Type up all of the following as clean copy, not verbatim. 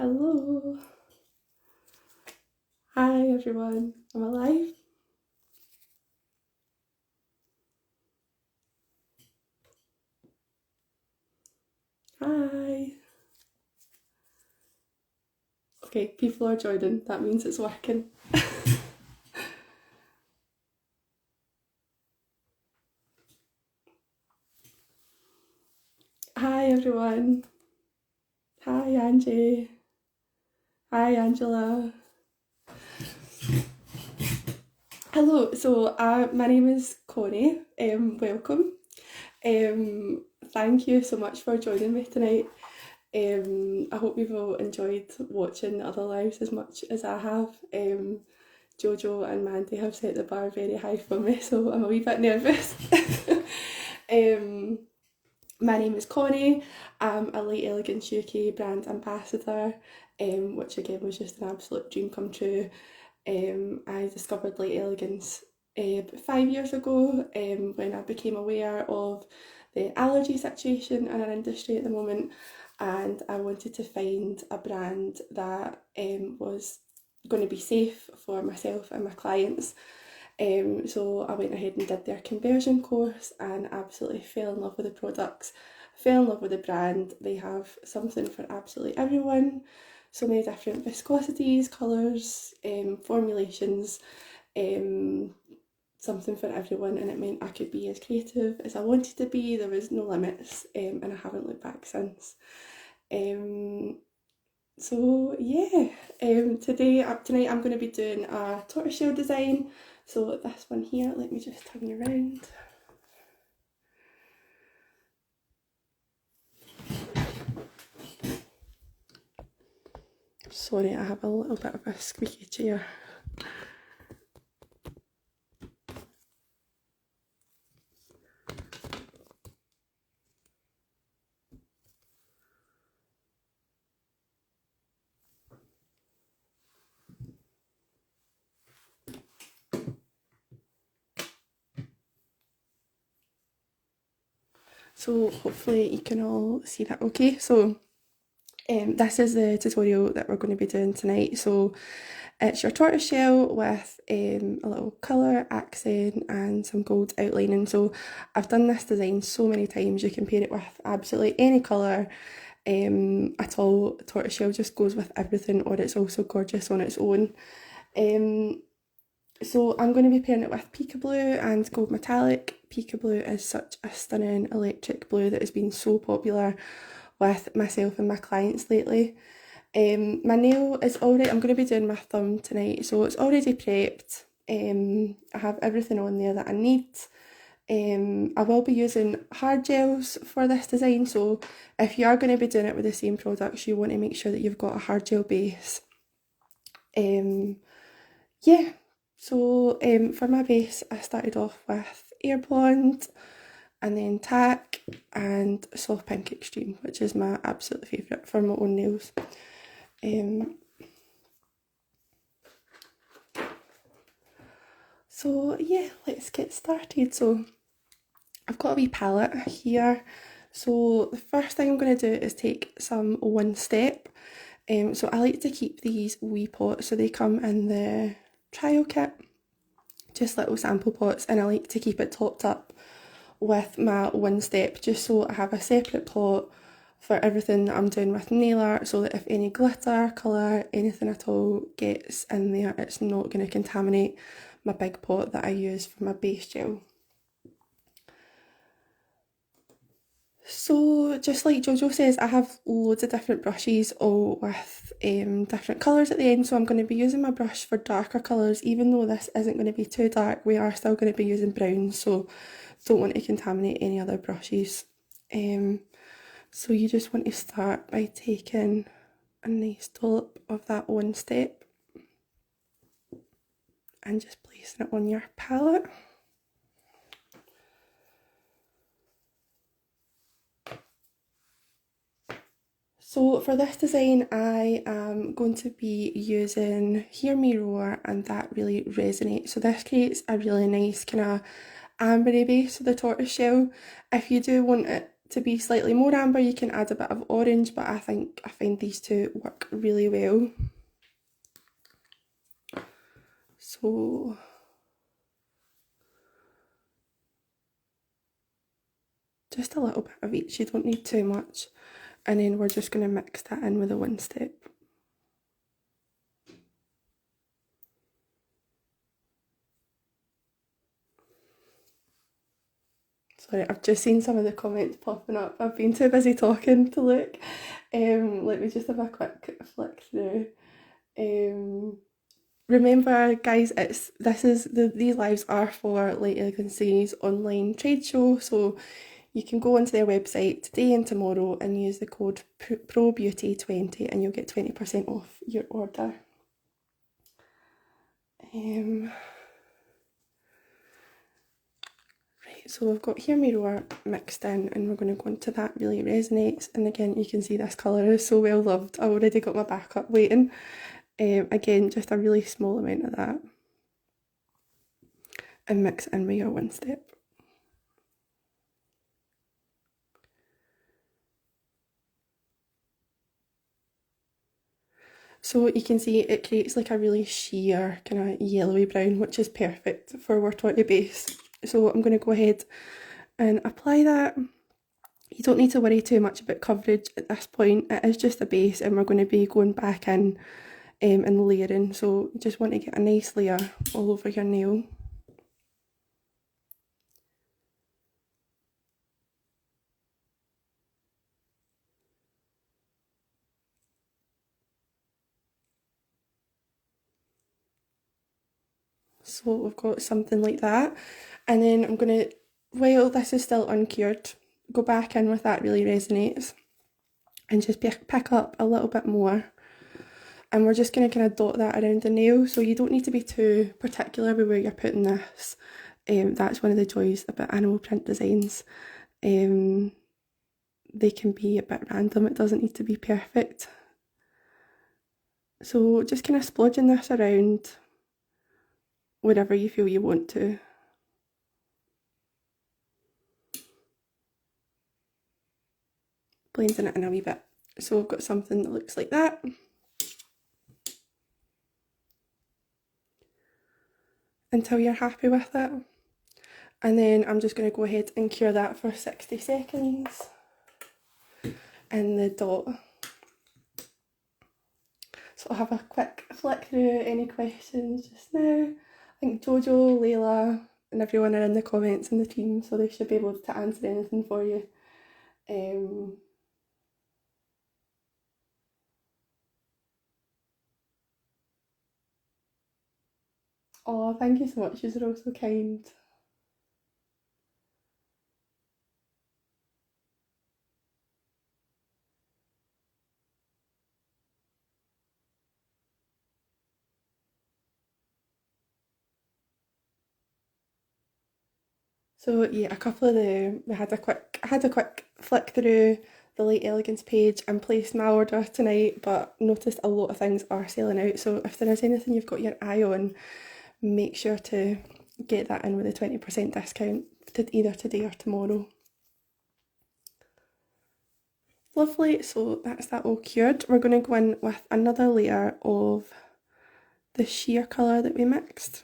Hello. Hi everyone. I'm alive. Hi. Okay, people are joining. That means it's working. Hi everyone. Hi Angie. Hi Angela. Hello. So my name is Conni. Welcome. Thank you so much for joining me tonight. I hope you've all enjoyed watching the other lives as much as I have. Jojo and Mandy have set the bar very high for me, so I'm a wee bit nervous. My name is Conni. I'm a Late Elegance UK brand ambassador, which again was just an absolute dream come true. I discovered Late Elegance 5 years ago when I became aware of the allergy situation in our industry at the moment, and I wanted to find a brand that was going to be safe for myself and my clients. So I went ahead and did their conversion course and absolutely fell in love with the products, fell in love with the brand. They have something for absolutely everyone. So many different viscosities, colours, formulations, something for everyone, and it meant I could be as creative as I wanted to be. There was no limits, and I haven't looked back since. So yeah, tonight I'm going to be doing a tortoiseshell design. So this one here, let me just turn you around. Sorry, I have a little bit of a squeaky chair. So hopefully you can all see that okay. So this is the tutorial that we're going to be doing tonight. So it's your tortoiseshell with a little colour accent and some gold outlining. So I've done this design so many times, you can pair it with absolutely any colour at all. Tortoiseshell just goes with everything, or it's also gorgeous on its own. So I'm going to be pairing it with Peekaboo and Gold Metallic. Peekaboo is such a stunning electric blue that has been so popular with myself and my clients lately. My nail is already, I'm going to be doing my thumb tonight, so it's already prepped. I have everything on there that I need. I will be using hard gels for this design, so if you are going to be doing it with the same products, you want to make sure that you've got a hard gel base. Yeah, so for my base I started off with Air Blonde and then Tack and Soft Pink Extreme, which is my absolute favourite for my own nails. So yeah, let's get started. So I've got a wee palette here. So the first thing I'm going to do is take some One Step. So I like to keep these wee pots, so they come in the trial kit, just little sample pots, and I like to keep it topped up with my One Step, just so I have a separate pot for everything that I'm doing with nail art, so that if any glitter, colour, anything at all gets in there, it's not going to contaminate my big pot that I use for my base gel. So just like Jojo says, I have loads of different brushes, all with different colours at the end, so I'm going to be using my brush for darker colours. Even though this isn't going to be too dark, we are still going to be using browns, so don't want to contaminate any other brushes. So you just want to start by taking a nice dollop of that One Step and just placing it on your palette. So for this design, I am going to be using Hear Me Roar and That Really Resonates. So this creates a really nice kind of ambery base for the tortoiseshell. If you do want it to be slightly more amber, you can add a bit of orange, but I find these two work work really well. So just a little bit of each, you don't need too much. And then we're just going to mix that in with a one step. Sorry, I've just seen some of the comments popping up. I've been too busy talking to look. Let me just have a quick flick through. Remember, guys, these lives are for Light Elegance's online trade show, so you can go onto their website today and tomorrow and use the code PROBEAUTY20 and you'll get 20% off your order. Right, so we've got Hear Me Roar mixed in and we're going to go into That Really Resonates, and again you can see this colour is so well loved. I already got my backup waiting. Again, just a really small amount of that and mix in with your one step. So you can see it creates like a really sheer kind of yellowy brown, which is perfect for our 20 base. So I'm going to go ahead and apply that. You don't need to worry too much about coverage at this point. It is just a base and we're going to be going back in and layering. So you just want to get a nice layer all over your nail. So we've got something like that. And then I'm going to, while this is still uncured, go back in with That Really Resonates and just pick up a little bit more. And we're just going to kind of dot that around the nail. So you don't need to be too particular with where you're putting this. That's one of the joys about animal print designs. They can be a bit random. It doesn't need to be perfect. So just kind of splodging this around wherever you feel you want to. Blending it in a wee bit. So I've got something that looks like that. Until you're happy with it. And then I'm just going to go ahead and cure that for 60 seconds in the dot. So I'll have a quick flick through any questions just now. I think Jojo, Layla and everyone are in the comments in the team, so they should be able to answer anything for you. Oh, thank you so much, you're all so kind. So yeah, I had a quick flick through the Light Elegance page and placed my order tonight, but noticed a lot of things are selling out. So if there is anything you've got your eye on, make sure to get that in with a 20% discount either today or tomorrow. Lovely, so that's that all cured. We're going to go in with another layer of the sheer colour that we mixed.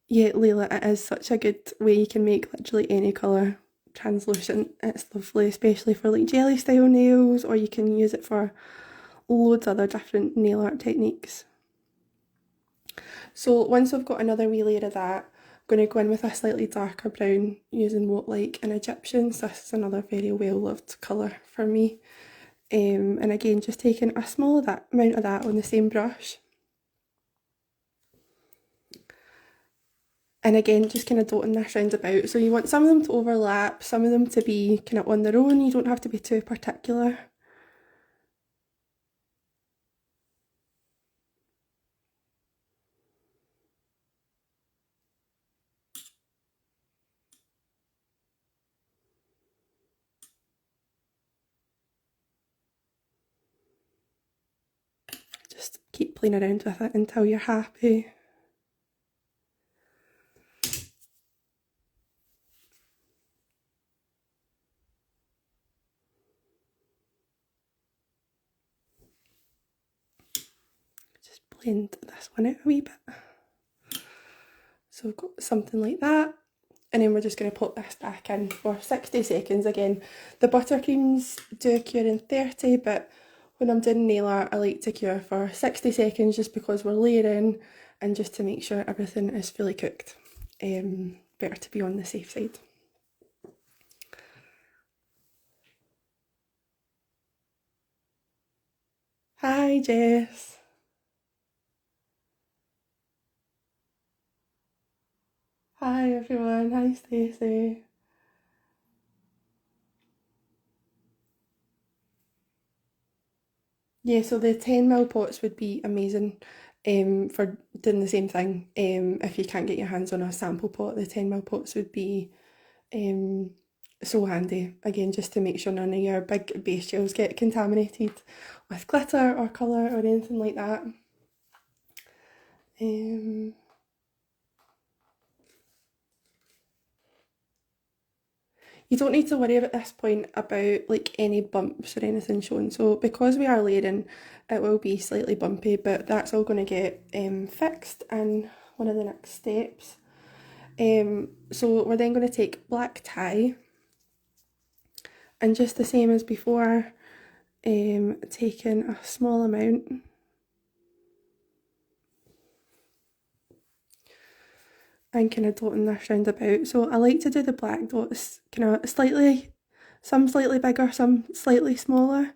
Yeah, Layla, it is such a good way you can make literally any colour translucent. It's lovely, especially for like jelly style nails, or you can use it for loads of other different nail art techniques. So once I've got another wee layer of that, I'm going to go in with a slightly darker brown using What Like an Egyptian. So this is another very well loved colour for me. And again, just taking a small amount of that on the same brush. And again, just kind of dotting this round about. So you want some of them to overlap, some of them to be kind of on their own. You don't have to be too particular. Just keep playing around with it until you're happy. blend this one out a wee bit. So we've got something like that. And then we're just going to pop this back in for 60 seconds again. The buttercreams do cure in 30, but when I'm doing nail art, I like to cure for 60 seconds just because we're layering and just to make sure everything is fully cooked. Better to be on the safe side. Hi Jess. Hi everyone, hi Stacey. Yeah, so the 10 ml pots would be amazing for doing the same thing. If you can't get your hands on a sample pot, the 10 ml pots would be so handy. Again, just to make sure none of your big base gels get contaminated with glitter or colour or anything like that. You don't need to worry at this point about like any bumps or anything showing. So because we are layering, it will be slightly bumpy, but that's all going to get fixed in one of the next steps. So we're then going to take black tie, and just the same as before, taking a small amount and kind of dotting this round about. So I like to do the black dots kind of some slightly bigger, some slightly smaller,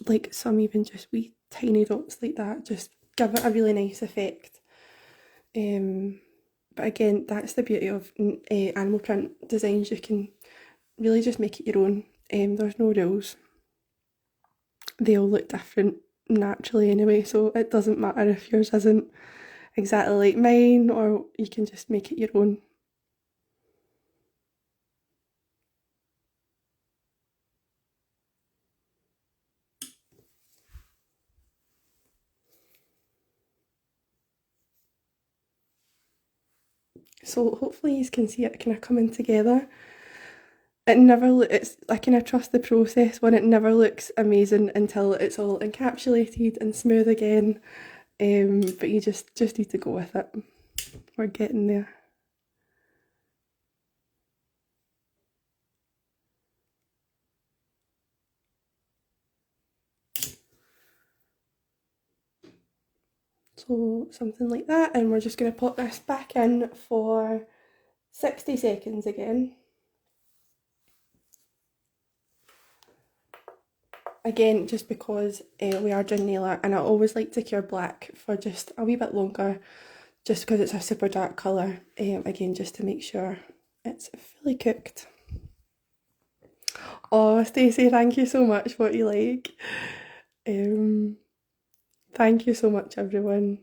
like some even just wee tiny dots like that, just give it a really nice effect. But again, that's the beauty of animal print designs. You can really just make it your own. There's no rules. They all look different naturally anyway, so it doesn't matter if yours isn't exactly like mine, or you can just make it your own. So hopefully you can see it kind of coming together. It's I kind of trust the process when it never looks amazing until it's all encapsulated and smooth again. But you just need to go with it. We're getting there. So something like that, and we're just going to pop this back in for 60 seconds again. Again, just because we are doing nail art, and I always like to cure black for just a wee bit longer, just because it's a super dark colour. Again, just to make sure it's fully cooked. Oh, Stacey, thank you so much. What you like? Thank you so much, everyone.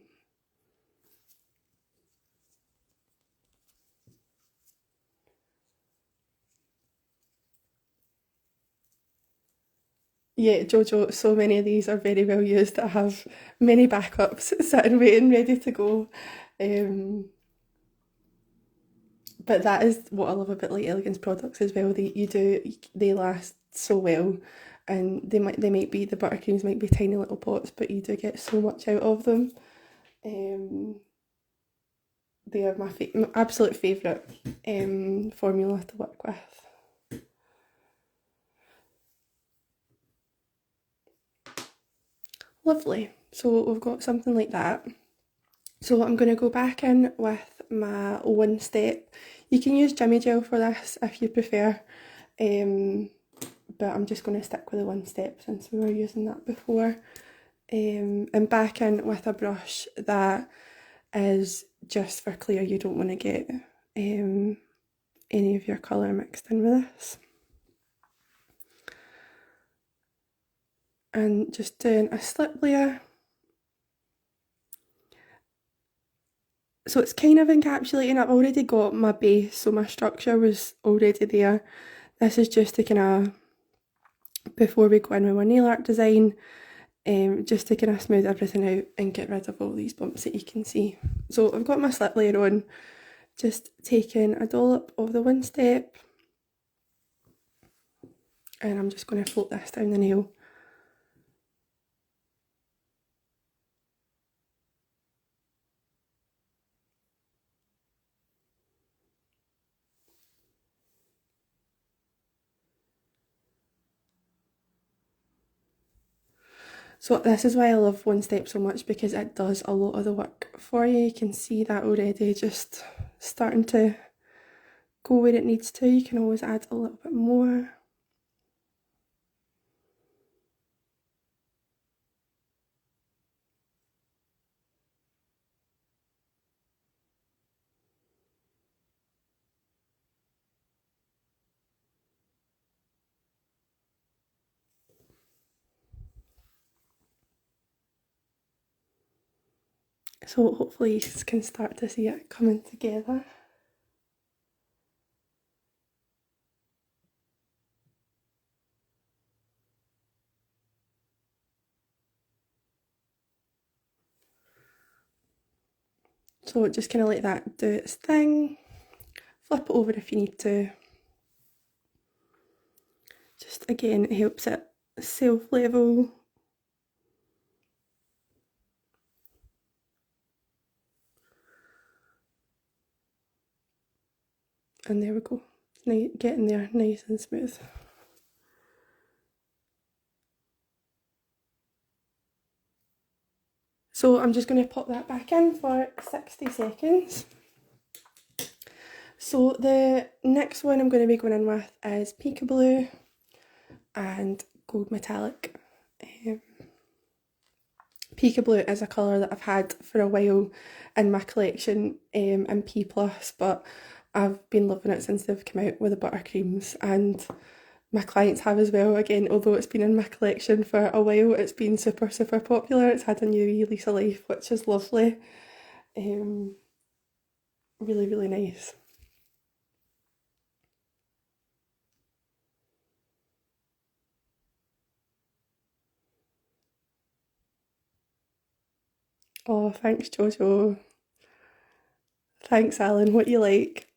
Yeah, Jojo, so many of these are very well used. I have many backups sitting waiting ready to go. But that is what I love about like Elegance products as well. They last so well, and they might be the buttercreams might be tiny little pots, but you do get so much out of them. They are my absolute favourite formula to work with. Lovely. So we've got something like that. So I'm going to go back in with my one step. You can use Jimmy Gel for this if you prefer, but I'm just going to stick with the one step since we were using that before. And back in with a brush that is just for clear. You don't want to get any of your colour mixed in with this. And just doing a slip layer. So it's kind of encapsulating. I've already got my base, so my structure was already there. This is just to kind of, before we go in with our nail art design, just to kind of smooth everything out and get rid of all these bumps that you can see. So I've got my slip layer on, just taking a dollop of the one step, and I'm just going to float this down the nail. So this is why I love One Step so much, because it does a lot of the work for you. You can see that already just starting to go where it needs to. You can always add a little bit more. So hopefully you can start to see it coming together. So just kind of let that do its thing. Flip it over if you need to. Just again, it helps it self-level. And there we go. Getting there nice and smooth. So I'm just going to pop that back in for 60 seconds. So the next one I'm going to be going in with is Peekaboo and Gold Metallic. Peekaboo is a colour that I've had for a while in my collection in P+, but I've been loving it since they've come out with the ButterCreams, and my clients have as well. Again, although it's been in my collection for a while, it's been super popular. It's had a new lease of life, which is lovely. Really nice. Oh, thanks Jojo. Thanks Alan, what you like?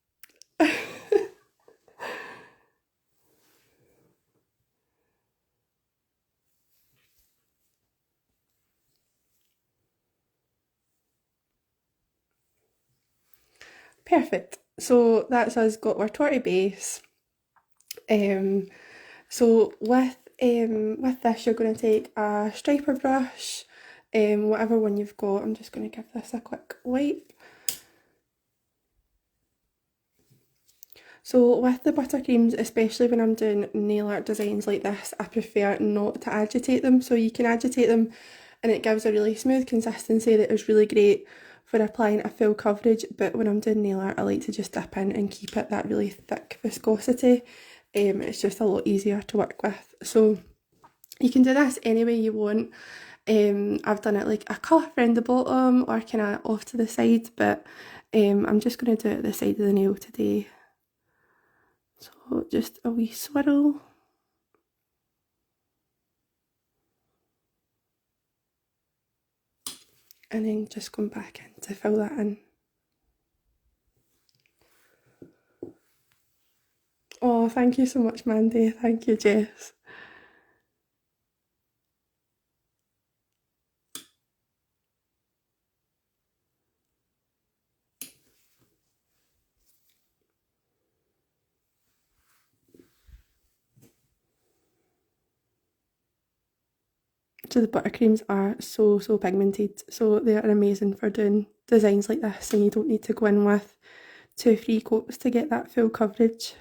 Perfect. So that's us got our torty base. So with this you're going to take a striper brush, whatever one you've got. I'm just going to give this a quick wipe. So with the ButterCreams, especially when I'm doing nail art designs like this, I prefer not to agitate them. So you can agitate them and it gives a really smooth consistency that is really great for applying a full coverage, but when I'm doing nail art I like to just dip in and keep it that really thick viscosity. It's just a lot easier to work with. So you can do this any way you want. I've done it like a colour around the bottom or kind of off to the side, but I'm just going to do it at the side of the nail today. So just a wee swirl. And then just going back in to fill that in. Oh, thank you so much, Mandy. Thank you, Jess. So the ButterCreams are so pigmented, so they are amazing for doing designs like this, and you don't need to go in with 2-3 coats to get that full coverage.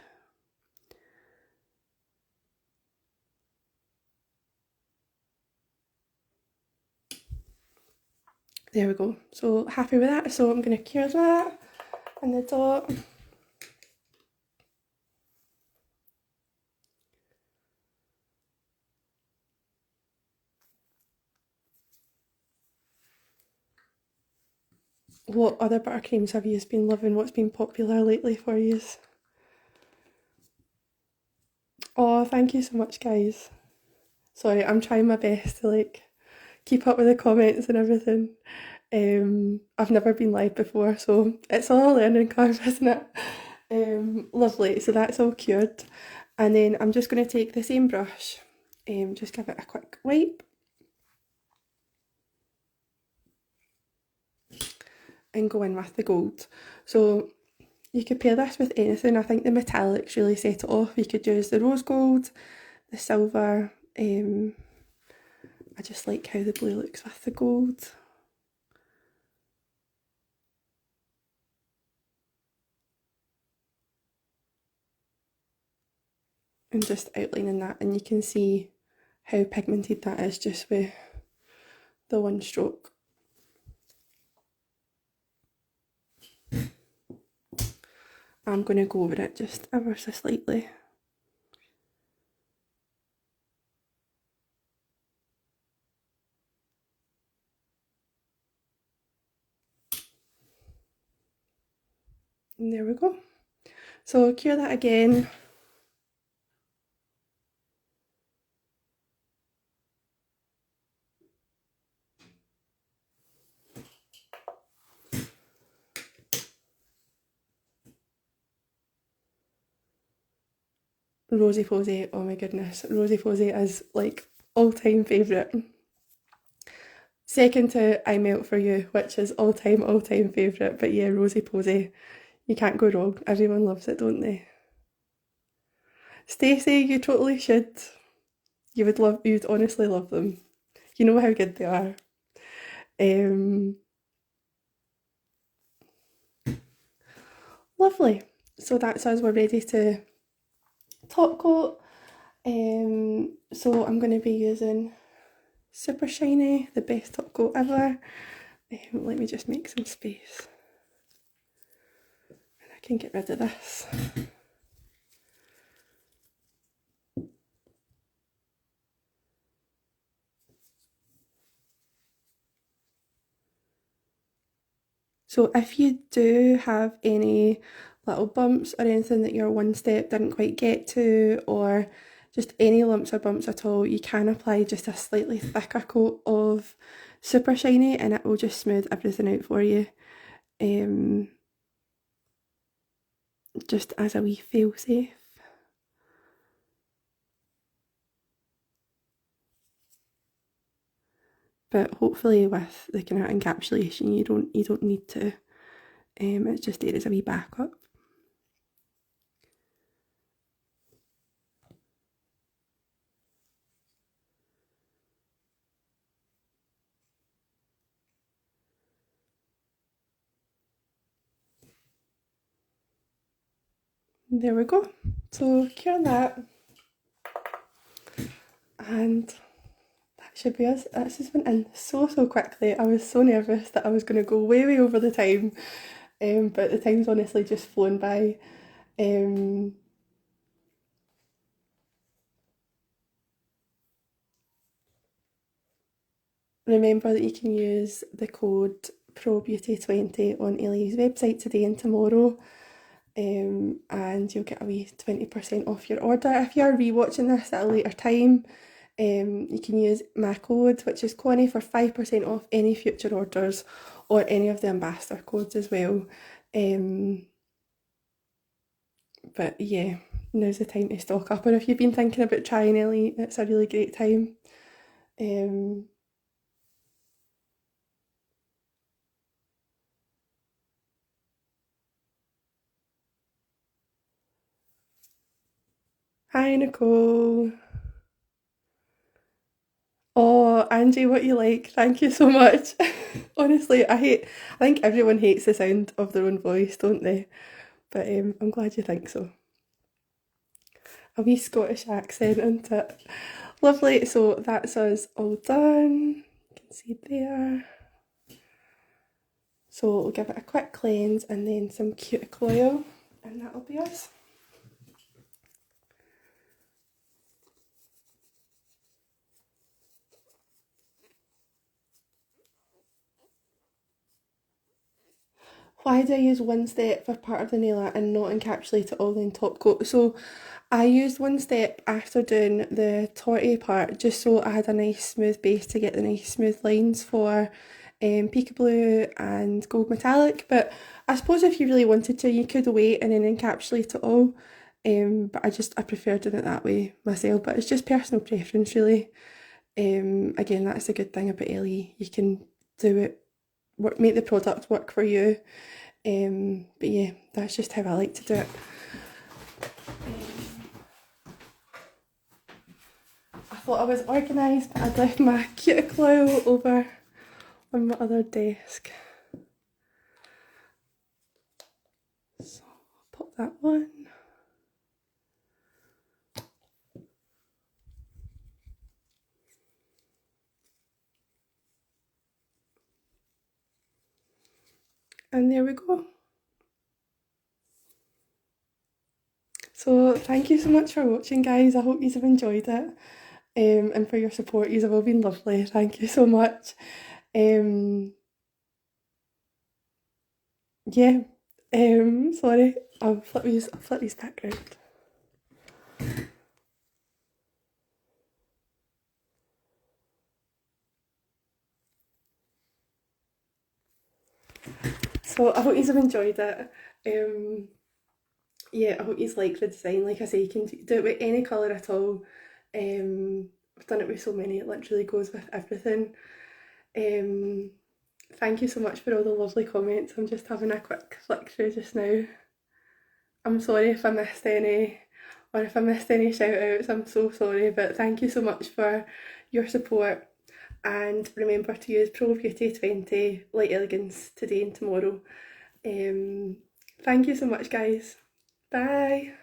There we go. So happy with that. So I'm going to cure that in the dot. What other ButterCreams have you been loving? What's been popular lately for you? Oh, thank you so much, guys. Sorry, I'm trying my best to like keep up with the comments and everything. I've never been live before, so it's all a learning curve, isn't it? Lovely, so that's all cured. And then I'm just going to take the same brush, just give it a quick wipe. And go in with the gold. So you could pair this with anything. I think the metallics really set it off. You could use the rose gold, the silver. I just like how the blue looks with the gold. And just outlining that, and you can see how pigmented that is just with the one stroke. I'm going to go over it just ever so slightly. And there we go. So cure that again. Rosy Posy, oh my goodness, Rosy Posy is like all-time favourite. Second to I Melt For You, which is all-time favourite, but yeah, Rosy Posy, you can't go wrong. Everyone loves it, don't they? Stacey, you totally should. You'd honestly love them. You know how good they are. Lovely. So that's us, we're ready to top coat. So I'm going to be using Super Shiny, the best top coat ever. Let me just make some space. And I can get rid of this. So if you do have any little bumps or anything that your one step didn't quite get to, or just any lumps or bumps at all, you can apply just a slightly thicker coat of Super Shiny and it will just smooth everything out for you. Just as a wee fail safe. But hopefully with the kind of encapsulation you don't need to. It's just there as a wee backup. There we go. So cure that. And that should be us. This just went in so quickly. I was so nervous that I was going to go way over the time. But the time's honestly just flown by. Remember that you can use the code PROBEAUTY20 on Ellie's website today and tomorrow. And you'll get a wee 20% off your order. If you are rewatching this at a later time, you can use my code, which is Conni, for 5% off any future orders or any of the ambassador codes as well. But yeah, now's the time to stock up. And if you've been thinking about trying Ellie, it's a really great time. Hi Nicole. Oh, Angie, what you like? Thank you so much. Honestly, I think everyone hates the sound of their own voice, don't they? But I'm glad you think so. A wee Scottish accent, isn't it? Lovely, so that's us all done. You can see there. So we'll give it a quick cleanse and then some cuticle oil, and that'll be us. Why do I use one step for part of the nail art and not encapsulate it all in top coat? So I used one step after doing the torty part just so I had a nice smooth base to get the nice smooth lines for Peekaboo and Gold Metallic. But I suppose if you really wanted to, you could wait and then encapsulate it all. But I prefer doing it that way myself. But it's just personal preference, really. Again, that's the good thing about Ellie. You can do it, make the product work for you. But yeah, that's just how I like to do it. I thought I was organised, but I'd left my cuticle oil over on my other desk. So I'll pop that one. And there we go. So thank you so much for watching, guys. I hope you have enjoyed it. And for your support, you have all been lovely. Thank you so much. Yeah. Sorry, I'll flip these back round. So I hope you have enjoyed it. Yeah, I hope you like the design. Like I say, you can do it with any colour at all. I've done it with so many, it literally goes with everything. Thank you so much for all the lovely comments. I'm just having a quick flick through just now. I'm sorry if I missed any, or if I missed any shout outs, I'm so sorry, but thank you so much for your support. And remember to use Pro Beauty 20 Light Elegance today and tomorrow. Thank you so much, guys. Bye.